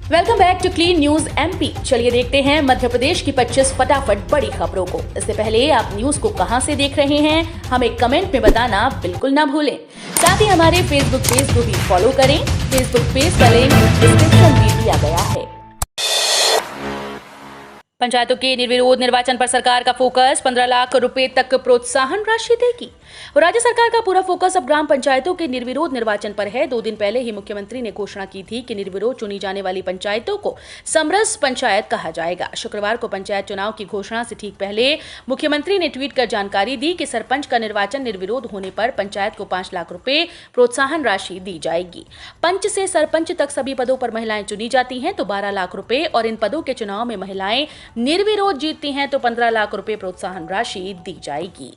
Welcome back to clean news MP. चलिए देखते हैं मध्य प्रदेश की 25 फटाफट बड़ी खबरों को। इससे पहले आप न्यूज को कहां से देख रहे हैं, हमें कमेंट में बताना बिल्कुल ना भूलें। साथ ही हमारे फेसबुक पेज को भी फॉलो करें। फेसबुक पेज का लिंक डिस्क्रिप्शन में दिया गया है। पंचायतों के निर्विरोध निर्वाचन पर सरकार का फोकस, 15 लाख रुपए तक प्रोत्साहन राशि देगी। राज्य सरकार का पूरा फोकस अब ग्राम पंचायतों के निर्विरोध निर्वाचन पर है। 2 दिन पहले ही मुख्यमंत्री ने घोषणा की थी कि निर्विरोध चुनी जाने वाली पंचायतों को समरस पंचायत कहा जाएगा। शुक्रवार को पंचायत चुनाव की घोषणा से ठीक पहले मुख्यमंत्री ने ट्वीट कर जानकारी दी कि सरपंच का निर्वाचन निर्विरोध होने पर पंचायत को 5 लाख रुपए प्रोत्साहन राशि दी जाएगी। पंच से सरपंच तक सभी पदों पर महिलाएं चुनी जाती हैं तो 12 लाख रुपए, और इन पदों के चुनाव में महिलाएं निर्विरोध जीतती हैं तो 15 लाख रुपए प्रोत्साहन राशि दी जाएगी।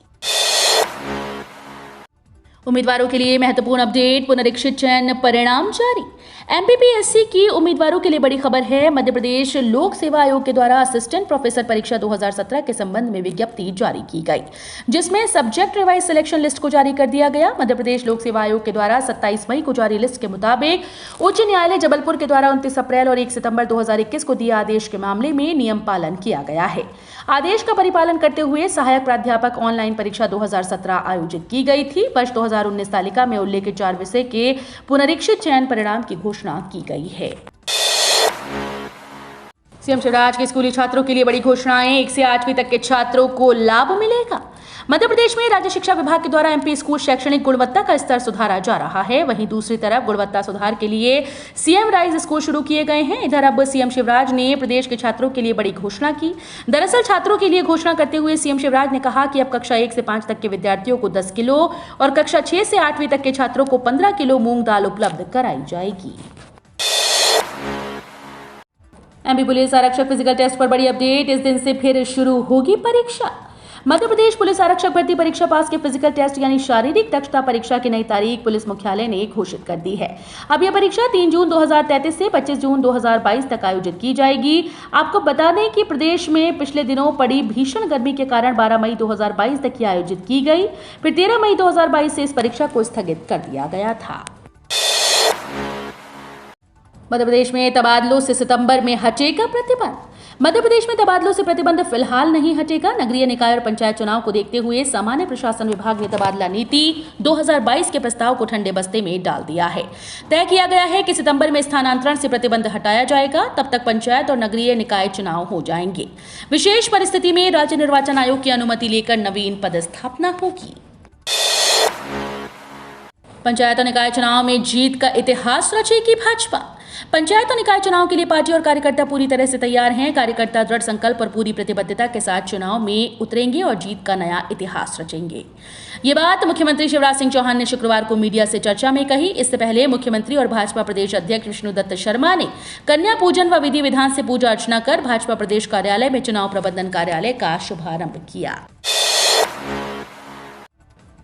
उम्मीदवारों के लिए महत्वपूर्ण अपडेट, पुनरीक्षित चयन परिणाम जारी। एमपीपीएससी की उम्मीदवारों के लिए बड़ी खबर है। मध्य प्रदेश लोक सेवा आयोग के द्वारा असिस्टेंट प्रोफेसर परीक्षा 2017 के संबंध में विज्ञप्ति जारी की गई, जिसमें सब्जेक्ट रिवाइज सिलेक्शन लिस्ट को जारी कर दिया गया। मध्य प्रदेश लोक सेवा आयोग के द्वारा 27 मई को जारी लिस्ट के मुताबिक उच्च न्यायालय जबलपुर के द्वारा 29 अप्रैल और 1 सितंबर 2021 को दिए आदेश के मामले में नियम पालन किया गया है। आदेश का परिपालन करते हुए सहायक प्राध्यापक ऑनलाइन परीक्षा 2017 आयोजित की गई थी। वर्ष 2019 तालिका में उल्लेखित 4 विषय के पुनरीक्षित चयन परिणाम की घोषणा की गई है। सीएम शिवराज के स्कूली छात्रों के लिए बड़ी घोषणाएं, 1 से 8वीं तक के छात्रों को लाभ मिलेगा। मध्य प्रदेश में राज्य शिक्षा विभाग के द्वारा एमपी स्कूल शैक्षणिक गुणवत्ता का स्तर सुधारा जा रहा है। वहीं दूसरी तरफ गुणवत्ता सुधार के लिए सीएम राइज स्कूल शुरू किए गए हैं। इधर अब सीएम शिवराज ने प्रदेश के छात्रों के लिए बड़ी घोषणा की। दरअसल छात्रों के लिए घोषणा करते हुए सीएम शिवराज ने कहा कि अब कक्षा 1 से 5 तक के विद्यार्थियों को 10 किलो और कक्षा 6 से 8वीं तक के छात्रों को 15 किलो मूंग दाल उपलब्ध कराई जाएगी। एमपी पुलिस आरक्षक फिजिकल टेस्ट पर बड़ी अपडेट, इस दिन से फिर शुरू होगी परीक्षा। मध्य प्रदेश पुलिस आरक्षक भर्ती परीक्षा पास के फिजिकल टेस्ट यानी शारीरिक दक्षता परीक्षा की नई तारीख पुलिस मुख्यालय ने घोषित कर दी है। अब यह परीक्षा 3 जून 2033 से 25 जून 2022 तक आयोजित की जाएगी। आपको बता दें कि प्रदेश में पिछले दिनों पड़ी भीषण गर्मी के कारण 12 मई 2022 तक यह आयोजित की गई। फिर 13 मई 2022 से इस परीक्षा को स्थगित कर दिया गया था। मध्य प्रदेश में तबादलों से सितंबर में हटेगा प्रतिबंध। मध्य प्रदेश में तबादलों से प्रतिबंध फिलहाल नहीं हटेगा। नगरीय निकाय और पंचायत चुनाव को देखते हुए सामान्य प्रशासन विभाग ने तबादला नीति 2022 के प्रस्ताव को ठंडे बस्ते में डाल दिया है। तय किया गया है कि सितंबर में स्थानांतरण से प्रतिबंध हटाया जाएगा, तब तक पंचायत और नगरीय निकाय चुनाव हो जाएंगे। विशेष परिस्थिति में राज्य निर्वाचन आयोग की अनुमति लेकर नवीन पदस्थापना होगी। पंचायत और निकाय चुनाव में जीत का इतिहास रचेगी भाजपा। पंचायत और निकाय चुनाव के लिए पार्टी और कार्यकर्ता पूरी तरह से तैयार हैं। कार्यकर्ता दृढ़ संकल्प और पूरी प्रतिबद्धता के साथ चुनाव में उतरेंगे और जीत का नया इतिहास रचेंगे। ये बात मुख्यमंत्री शिवराज सिंह चौहान ने शुक्रवार को मीडिया से चर्चा में कही। इससे पहले मुख्यमंत्री और भाजपा प्रदेश अध्यक्ष विष्णुदत्त शर्मा ने कन्या पूजन व विधि विधान से पूजा अर्चना कर भाजपा प्रदेश कार्यालय में चुनाव प्रबंधन कार्यालय का शुभारंभ किया।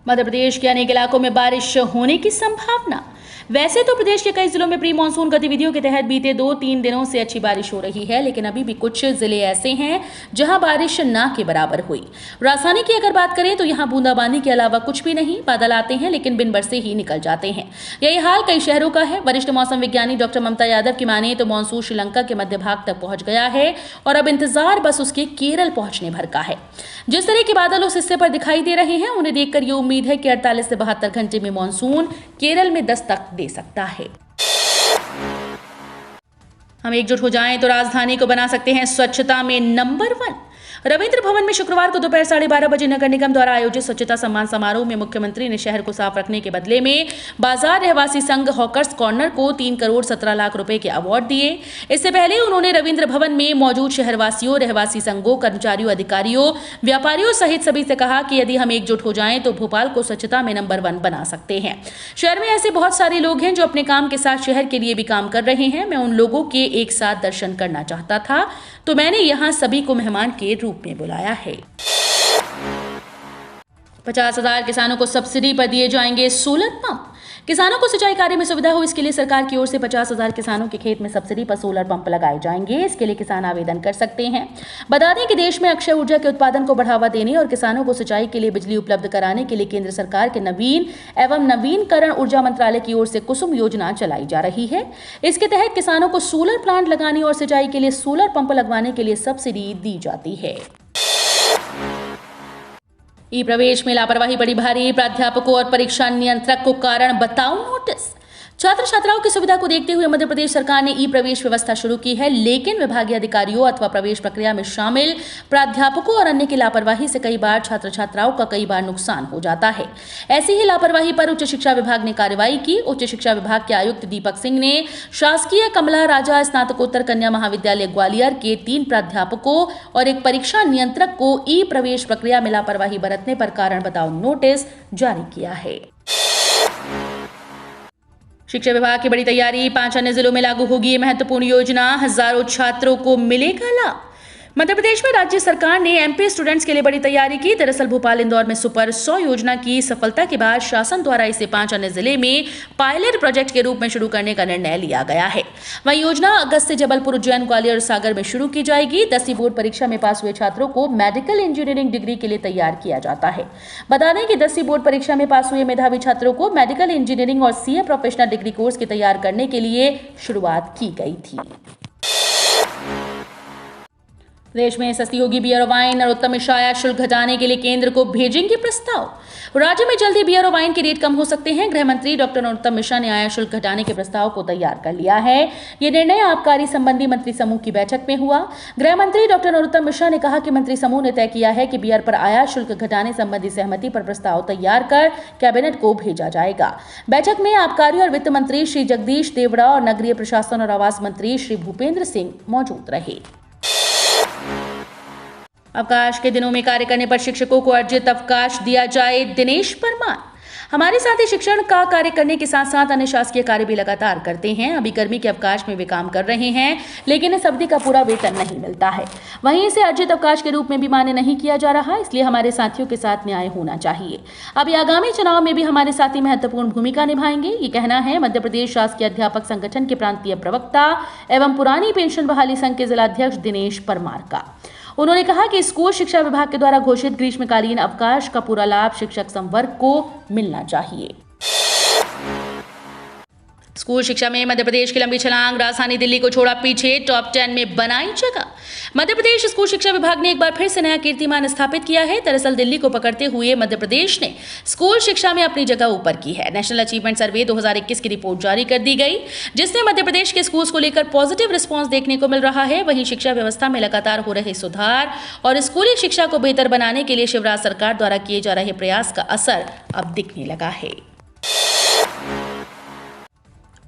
मध्य प्रदेश के अनेक इलाकों में बारिश होने की संभावना। वैसे तो प्रदेश के कई जिलों में प्री मानसून गतिविधियों के तहत बीते 2-3 दिनों से अच्छी बारिश हो रही है, लेकिन अभी भी कुछ जिले ऐसे हैं जहां बारिश ना के बराबर हुई। राजधानी की अगर बात करें तो यहां बूंदाबांदी के अलावा कुछ भी नहीं। बादल आते हैं लेकिन बिन बरसे ही निकल जाते हैं। यही हाल कई शहरों का है। वरिष्ठ मौसम विज्ञानी डॉक्टर ममता यादव की माने तो मानसून श्रीलंका के मध्य भाग तक पहुंच गया है और अब इंतजार बस उसके केरल पहुंचने भर का है। जिस तरह के बादल उस हिस्से पर दिखाई दे रहे हैं, उन्हें देखकर ये उम्मीद है कि 48 से 72 घंटे में मानसून केरल में दस्तक दे सकता है। हम एकजुट हो जाएं तो राजधानी को बना सकते हैं स्वच्छता में नंबर 1। रविंद्र भवन में शुक्रवार को दोपहर 12:30 बजे नगर निगम द्वारा आयोजित स्वच्छता सम्मान समारोह में मुख्यमंत्री ने शहर को साफ रखने के बदले में बाजार रहवासी संघ हॉकर्स कॉर्नर को 3 करोड़ 17 लाख रुपए के अवार्ड दिए। इससे पहले उन्होंने रविंद्र भवन में मौजूद शहरवासियों, रहवासी संघों, कर्मचारियों, अधिकारियों, व्यापारियों सहित सभी से कहा कि यदि हम एकजुट हो जाएं तो भोपाल को स्वच्छता में नंबर 1 बना सकते हैं। शहर में ऐसे बहुत सारे लोग हैं जो अपने काम के साथ शहर के लिए भी काम कर रहे हैं। मैं उन लोगों के एक साथ दर्शन करना चाहता था, तो मैंने यहाँ सभी को मेहमान के रूप में बुलाया है। 50,000 किसानों को सब्सिडी पर दिए जाएंगे सोलर पंप। किसानों को सिंचाई कार्य में सुविधा हो, इसके लिए सरकार की ओर से 50,000 किसानों के खेत में सब्सिडी पर सोलर पंप लगाए जाएंगे। इसके लिए किसान आवेदन कर सकते हैं। बता दें कि देश में अक्षय ऊर्जा के उत्पादन को बढ़ावा देने और किसानों को सिंचाई के लिए बिजली उपलब्ध कराने के लिए केंद्र सरकार के नवीन एवं नवीनकरण ऊर्जा मंत्रालय की ओर से कुसुम योजना चलाई जा रही है। इसके तहत किसानों को सोलर प्लांट लगाने और सिंचाई के लिए सोलर पंप लगवाने के लिए सब्सिडी दी जाती है। ई प्रवेश में लापरवाही बड़ी भारी, प्राध्यापकों और परीक्षा नियंत्रक को कारण बताओ नोटिस। छात्र छात्राओं की सुविधा को देखते हुए मध्य प्रदेश सरकार ने ई प्रवेश व्यवस्था शुरू की है, लेकिन विभागीय अधिकारियों अथवा प्रवेश प्रक्रिया में शामिल प्राध्यापकों और अन्य की लापरवाही से कई बार छात्र छात्राओं का कई बार नुकसान हो जाता है। ऐसी ही लापरवाही पर उच्च शिक्षा विभाग ने कार्रवाई की। उच्च शिक्षा विभाग के आयुक्त दीपक सिंह ने शासकीय कमला राजा स्नातकोत्तर कन्या महाविद्यालय ग्वालियर के 3 प्राध्यापकों और एक परीक्षा नियंत्रक को ई प्रवेश प्रक्रिया में लापरवाही बरतने पर कारण बताओ नोटिस जारी किया है। शिक्षा विभाग की बड़ी तैयारी, 5 अन्य जिलों में लागू होगी ये महत्वपूर्ण योजना, हजारों छात्रों को मिलेगा लाभ। मध्य प्रदेश में राज्य सरकार ने एमपी स्टूडेंट्स के लिए बड़ी तैयारी की। दरअसल भोपाल इंदौर में सुपर 100 योजना की सफलता के बाद शासन द्वारा इसे 5 अन्य जिले में पायलट प्रोजेक्ट के रूप में शुरू करने का निर्णय लिया गया है। वहीं योजना अगस्त से जबलपुर, उज्जैन, ग्वालियर और सागर में शुरू की जाएगी। 10वीं बोर्ड परीक्षा में पास हुए छात्रों को मेडिकल इंजीनियरिंग डिग्री के लिए तैयार किया जाता है। बता दें कि 10वीं बोर्ड परीक्षा में पास हुए मेधावी छात्रों को मेडिकल इंजीनियरिंग और सीए प्रोफेशनल डिग्री कोर्स के तैयार करने के लिए शुरुआत की गई थी। प्रदेश में सस्ती होगी बियर और वाइन, नरोत्तम मिश्रा आयात शुल्क घटाने के लिए केंद्र को भेजेंगे प्रस्ताव। राज्य में जल्द ही बियर और वाइन के रेट कम हो सकते हैं। गृह मंत्री डॉक्टर नरोत्तम मिश्रा ने आयात शुल्क घटाने के प्रस्ताव को तैयार कर लिया है। ये निर्णय आबकारी संबंधी मंत्री समूह की बैठक में हुआ। गृह मंत्री डॉक्टर नरोत्तम मिश्रा ने कहा कि मंत्री समूह ने तय किया है कि बियर पर आयात शुल्क घटाने संबंधी सहमति पर प्रस्ताव तैयार कर कैबिनेट को भेजा जाएगा। बैठक में आबकारी और वित्त मंत्री श्री जगदीश देवड़ा और नगरीय प्रशासन और आवास मंत्री श्री भूपेंद्र सिंह मौजूद रहे। अवकाश के दिनों में कार्य करने पर शिक्षकों को अर्जित अवकाश दिया जाए, दिनेश परमार। हमारे साथ ही शिक्षण का कार्य करने के साथ साथ अन्य शासकीय कार्य भी लगातार करते हैं। अभी गर्मी के अवकाश में वे काम कर रहे हैं, लेकिन इस अवधि का पूरा वेतन नहीं मिलता है। वहीं इसे अर्जित अवकाश के रूप में भी मान्य नहीं किया जा रहा, इसलिए हमारे साथियों के साथ न्याय होना चाहिए। अभी आगामी चुनाव में भी हमारे साथी महत्वपूर्ण भूमिका निभाएंगे, ये कहना है मध्य प्रदेश शासकीय अध्यापक संगठन के प्रांतीय प्रवक्ता एवं पुरानी पेंशन बहाली संघ के जिलाध्यक्ष दिनेश परमार का। उन्होंने कहा कि स्कूल शिक्षा विभाग के द्वारा घोषित ग्रीष्मकालीन अवकाश का पूरा लाभ शिक्षक संवर्ग को मिलना चाहिए। स्कूल शिक्षा में मध्य प्रदेश की लंबी छलांग, राजधानी दिल्ली को छोड़ा पीछे, टॉप 10 में बनाई जगह। मध्य प्रदेश स्कूल शिक्षा विभाग ने एक बार फिर से नया कीर्तिमान स्थापित किया है। दरअसल दिल्ली को पकड़ते हुए मध्य प्रदेश ने स्कूल शिक्षा में अपनी जगह ऊपर की है। नेशनल अचीवमेंट सर्वे 2021 की रिपोर्ट जारी कर दी गई, जिसमें मध्य प्रदेश के स्कूल्स को लेकर पॉजिटिव रिस्पॉन्स देखने को मिल रहा है। वहीं शिक्षा व्यवस्था में लगातार हो रहे सुधार और स्कूली शिक्षा को बेहतर बनाने के लिए शिवराज सरकार द्वारा किए जा रहे प्रयास का असर अब दिखने लगा है।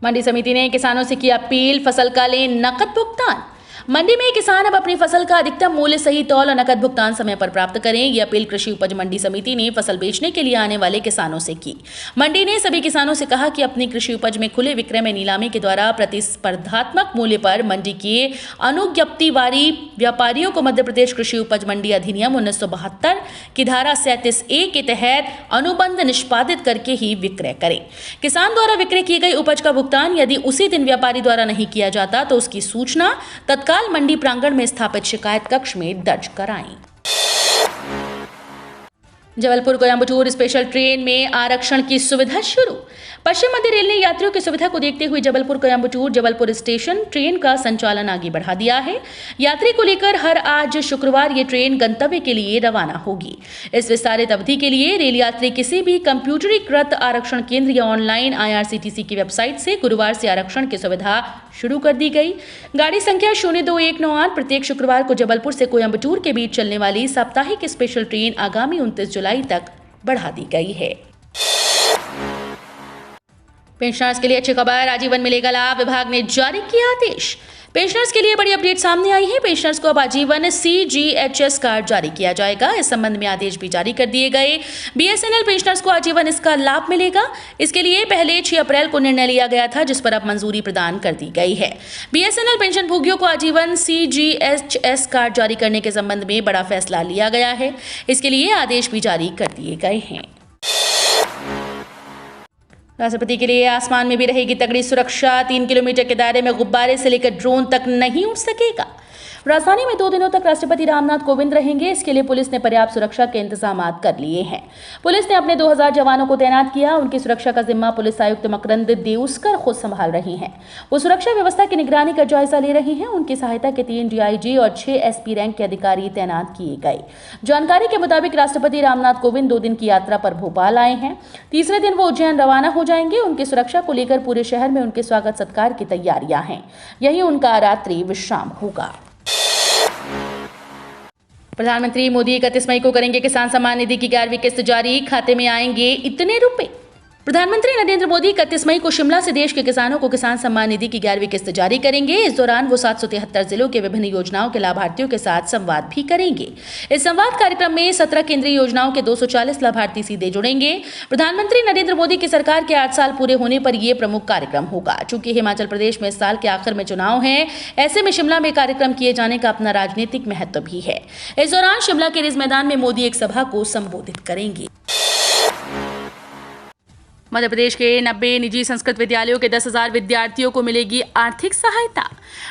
मंडी समिति ने किसानों से की अपील, फसल का लें नकद भुगतान। मंडी में किसान अब अपनी फसल का अधिकतम मूल्य, सही तौल और नकद भुगतान समय पर प्राप्त करें। यह अपील कृषि उपज मंडी समिति ने फसल बेचने के लिए आने वाले किसानों से की। मंडी ने सभी किसानों से कहा कि अपनी कृषि उपज में खुले विक्रय में नीलामी के द्वारा प्रतिस्पर्धात्मक मूल्य पर मंडी के अनुज्ञप्तिवारी व्यापारियों को मध्य प्रदेश कृषि उपज मंडी अधिनियम 1972 की धारा 37A के तहत अनुबंध निष्पादित करके ही विक्रय करें। किसान द्वारा विक्रय की गई उपज का भुगतान यदि उसी दिन व्यापारी द्वारा नहीं किया जाता तो उसकी सूचना तत्काल मंडी प्रांगण में स्थापित शिकायत कक्ष में दर्ज कराएं। जबलपुर कोयंबटूर स्पेशल ट्रेन में आरक्षण की सुविधा शुरू। पश्चिम मध्य रेल ने यात्रियों की सुविधा को देखते हुए जबलपुर कोयंबटूर जबलपुर स्टेशन ट्रेन का संचालन आगे बढ़ा दिया है। यात्री को लेकर हर आज शुक्रवार ये ट्रेन गंतव्य के लिए रवाना होगी। इस विस्तारित अवधि के लिए रेल यात्री किसी भी कंप्यूटरीकृत आरक्षण केंद्र या ऑनलाइन IRCTC की वेबसाइट से गुरुवार से आरक्षण की सुविधा शुरू कर दी गई। गाड़ी संख्या 02198 प्रत्येक शुक्रवार को जबलपुर से कोयंबटूर के बीच चलने वाली साप्ताहिक स्पेशल ट्रेन आगामी 29 जुलाई तक बढ़ा दी गई है। पेंशनर्स के लिए अच्छी खबर, आजीवन मिलेगा लाभ, विभाग ने जारी किया आदेश। पेंशनर्स के लिए बड़ी अपडेट सामने आई है। पेंशनर्स को अब आजीवन CGHS कार्ड जारी किया जाएगा। इस संबंध में आदेश भी जारी कर दिए गए। BSNL पेंशनर्स को आजीवन इसका लाभ मिलेगा। इसके लिए पहले 6 अप्रैल को निर्णय लिया गया था, जिस पर अब मंजूरी प्रदान कर दी गई है। BSNL पेंशन भोगियों को आजीवन CGHS कार्ड जारी करने के संबंध में बड़ा फैसला लिया गया है। इसके लिए आदेश भी जारी कर दिए गए हैं। राष्ट्रपति के लिए आसमान में भी रहेगी तगड़ी सुरक्षा। 3 किलोमीटर के दायरे में गुब्बारे से लेकर ड्रोन तक नहीं उड़ सकेगा। राजधानी में 2 दिनों तक राष्ट्रपति रामनाथ कोविंद रहेंगे। इसके लिए पुलिस ने पर्याप्त सुरक्षा के इंतजाम कर लिए हैं। पुलिस ने अपने 2000 जवानों को तैनात किया। उनकी सुरक्षा का जिम्मा पुलिस आयुक्त मकरंद देउस्कर खुद संभाल रही हैं। वो सुरक्षा व्यवस्था की निगरानी का जायजा ले रही हैं। उनकी सहायता के 3 डीआईजी और 6 एसपी रैंक के अधिकारी तैनात किए गए। जानकारी के मुताबिक राष्ट्रपति रामनाथ कोविंद 2 दिन की यात्रा पर भोपाल आए हैं। तीसरे दिन वो उज्जैन रवाना हो जाएंगे। उनकी सुरक्षा को लेकर पूरे शहर में उनके स्वागत सत्कार की तैयारियां हैं। यही उनका रात्रि विश्राम होगा। प्रधानमंत्री मोदी 31 मई को करेंगे किसान सम्मान निधि की 11वीं किस्त जारी। खाते में आएंगे इतने रुपए। प्रधानमंत्री नरेंद्र मोदी 31 मई को शिमला से देश के किसानों को किसान सम्मान निधि की 11वीं किस्त जारी करेंगे। इस दौरान वो 773 जिलों के विभिन्न योजनाओं के लाभार्थियों के साथ संवाद भी करेंगे। इस संवाद कार्यक्रम में 17 केंद्रीय योजनाओं के 240 लाभार्थी सीधे जुड़ेंगे। प्रधानमंत्री नरेंद्र मोदी की सरकार के 8 साल पूरे होने पर यह प्रमुख कार्यक्रम होगा। चूंकि हिमाचल प्रदेश में इस साल के आखिर में चुनाव है, ऐसे में शिमला में कार्यक्रम किए जाने का अपना राजनीतिक महत्व भी है। इस दौरान शिमला के रिज मैदान में मोदी एक सभा को संबोधित करेंगे। मध्य प्रदेश के 90 निजी संस्कृत विद्यालयों के 10,000 विद्यार्थियों को मिलेगी आर्थिक सहायता।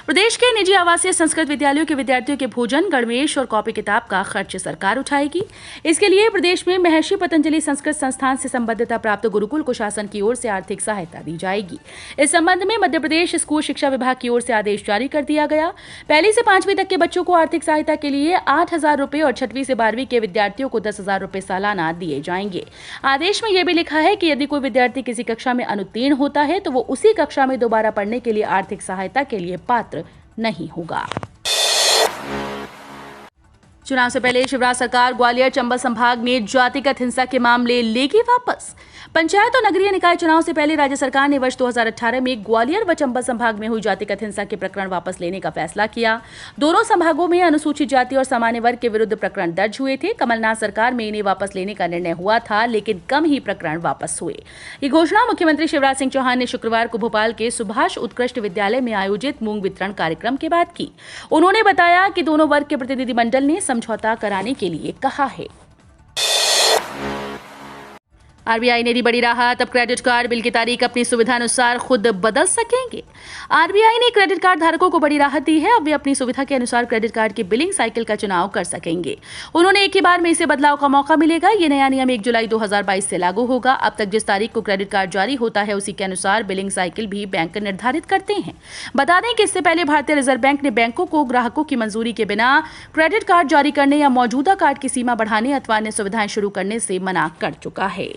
प्रदेश के निजी आवासीय संस्कृत विद्यालयों के विद्यार्थियों के भोजन, गणवेश और कॉपी किताब का खर्च सरकार उठाएगी। इसके लिए प्रदेश में महर्षि पतंजलि संस्कृत संस्थान से संबद्धता प्राप्त गुरुकुल को शासन की ओर से आर्थिक सहायता दी जाएगी। इस संबंध में मध्य प्रदेश स्कूल शिक्षा विभाग की ओर से आदेश जारी कर दिया गया। 1 से 5वीं तक के बच्चों को आर्थिक सहायता के लिए 8,000 रुपए और 6वीं से 12वीं के विद्यार्थियों को 10,000 रुपए सालाना दिए जाएंगे। आदेश में यह भी लिखा है कि यदि कोई विद्यार्थी किसी कक्षा में अनुत्तीर्ण होता है तो वो उसी कक्षा में दोबारा पढ़ने के लिए आर्थिक सहायता के लिए पात्र नहीं होगा। चुनाव से पहले शिवराज सरकार ग्वालियर चंबल संभाग में जातिगत हिंसा के मामले लेगी वापस। पंचायत और नगरीय निकाय चुनाव से पहले राज्य सरकार ने वर्ष 2018 में ग्वालियर व चंबल संभाग में हुई जातिगत हिंसा के प्रकरण वापस लेने का फैसला किया। दोनों संभागों में अनुसूचित जाति और सामान्य वर्ग के विरुद्ध प्रकरण दर्ज हुए थे। कमलनाथ सरकार में इन्हें वापस लेने का निर्णय हुआ था, लेकिन कम ही प्रकरण वापस हुए। ये घोषणा मुख्यमंत्री शिवराज सिंह चौहान ने शुक्रवार को भोपाल के सुभाष उत्कृष्ट विद्यालय में आयोजित मूंग वितरण कार्यक्रम के बाद की। उन्होंने बताया कि दोनों वर्ग के प्रतिनिधिमंडल ने समझौता कराने के लिए कहा है। आरबीआई ने दी बड़ी राहत। अब क्रेडिट कार्ड बिल की तारीख अपनी सुविधानुसार खुद बदल सकेंगे। आरबीआई ने क्रेडिट कार्ड धारकों को बड़ी राहत दी है। अब वे अपनी सुविधा के अनुसार क्रेडिट कार्ड की बिलिंग साइकिल का चुनाव कर सकेंगे। उन्होंने एक ही बार में इसे बदलाव का मौका मिलेगा। ये नया नियम 1 जुलाई 2022 से लागू होगा। अब तक जिस तारीख को क्रेडिट कार्ड जारी होता है उसी के अनुसार बिलिंग साइकिल भी बैंक निर्धारित करते हैं। बता दें कि इससे पहले भारतीय रिजर्व बैंक ने बैंकों को ग्राहकों की मंजूरी के बिना क्रेडिट कार्ड जारी करने या मौजूदा कार्ड की सीमा बढ़ाने अथवा अन्य सुविधाएं शुरू करने से मना कर चुका है।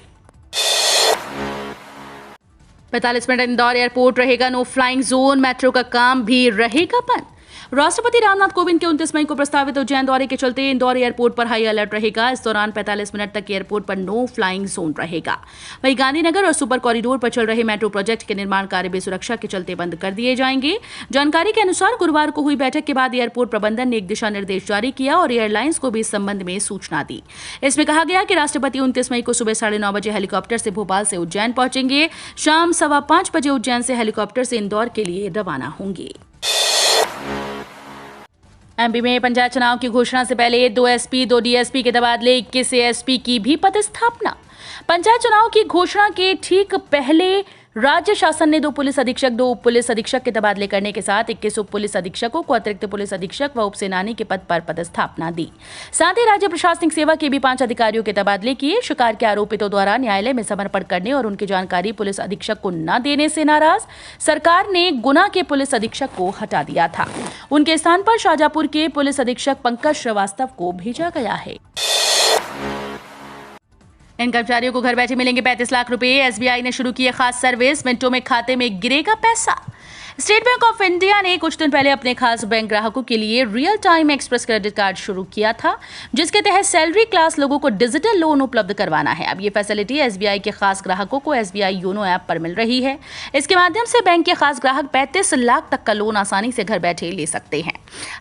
45 मिनट इंदौर एयरपोर्ट रहेगा नो फ्लाइंग जोन। मेट्रो का काम भी रहेगा बंद। राष्ट्रपति रामनाथ कोविंद के 29 मई को प्रस्तावित उज्जैन दौरे के चलते इंदौर एयरपोर्ट पर हाई अलर्ट रहेगा। इस दौरान 45 मिनट तक एयरपोर्ट पर नो फ्लाइंग जोन रहेगा। वहीं गांधीनगर और सुपर कॉरिडोर पर चल रहे मेट्रो प्रोजेक्ट के निर्माण कार्य भी सुरक्षा के चलते बंद कर दिए जाएंगे। जानकारी के अनुसार गुरुवार को हुई बैठक के बाद एयरपोर्ट प्रबंधन ने एक दिशा निर्देश जारी किया और एयरलाइंस को भी इस संबंध में सूचना दी। इसमें कहा गया कि राष्ट्रपति 29 मई को सुबह 9:30 बजे हेलीकॉप्टर से भोपाल से उज्जैन पहुंचेंगे। शाम 5:15 बजे उज्जैन से हेलीकॉप्टर से इंदौर के लिए रवाना होंगे। एमपी में पंचायत चुनाव की घोषणा से पहले 2 एसपी 2 डीएसपी के तबादले, 21 एएसपी की भी पदस्थापना। पंचायत चुनाव की घोषणा के ठीक पहले राज्य शासन ने 2 पुलिस अधीक्षक 2 उप पुलिस अधीक्षक के तबादले करने के साथ 21 उप पुलिस अधीक्षकों को अतिरिक्त पुलिस अधीक्षक व उपसेनानी के पद पर पदस्थापना दी। साथ ही राज्य प्रशासनिक सेवा के भी 5 अधिकारियों के तबादले किए। शिकार के आरोपितों द्वारा न्यायालय में समर्पण करने और उनकी जानकारी पुलिस अधीक्षक को न देने से नाराज सरकार ने गुना के पुलिस अधीक्षक को हटा दिया था। उनके स्थान पर शाहजहांपुर के पुलिस अधीक्षक पंकज श्रीवास्तव को भेजा गया है। इन कर्मचारियों को घर बैठे मिलेंगे 35 लाख रुपए। एसबीआई ने शुरू की खास सर्विस, मिनटों में खाते में गिरेगा पैसा। स्टेट बैंक ऑफ इंडिया ने कुछ दिन पहले अपने खास बैंक ग्राहकों के लिए real time express credit card शुरू किया था, जिसके तहत सैलरी क्लास लोगों को डिजिटल लोन उपलब्ध करवाना है। अब ये फैसिलिटी एसबीआई के खास ग्राहकों को एसबीआई योनो ऐप पर मिल रही है। इसके माध्यम से बैंक के खास ग्राहक 35 लाख तक का लोन आसानी से घर बैठे ले सकते हैं।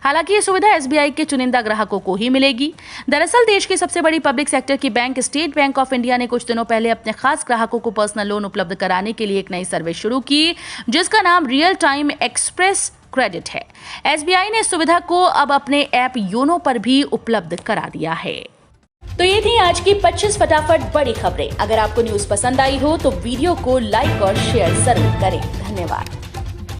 हालांकि ये सुविधा एसबीआई के चुनिंदा ग्राहकों को ही मिलेगी। दरअसल देश की सबसे बड़ी पब्लिक सेक्टर की bank state bank of India ने कुछ दिनों पहले अपने खास ग्राहकों को पर्सनल लोन उपलब्ध कराने के लिए एक नई सर्विस शुरू की, जिसका नाम रियल टाइम एक्सप्रेस क्रेडिट है। एसबीआई ने इस सुविधा को अब अपने ऐप योनो पर भी उपलब्ध करा दिया है। तो ये थी आज की 25 फटाफट बड़ी खबरें। अगर आपको न्यूज पसंद आई हो तो वीडियो को लाइक और शेयर जरूर करें। धन्यवाद।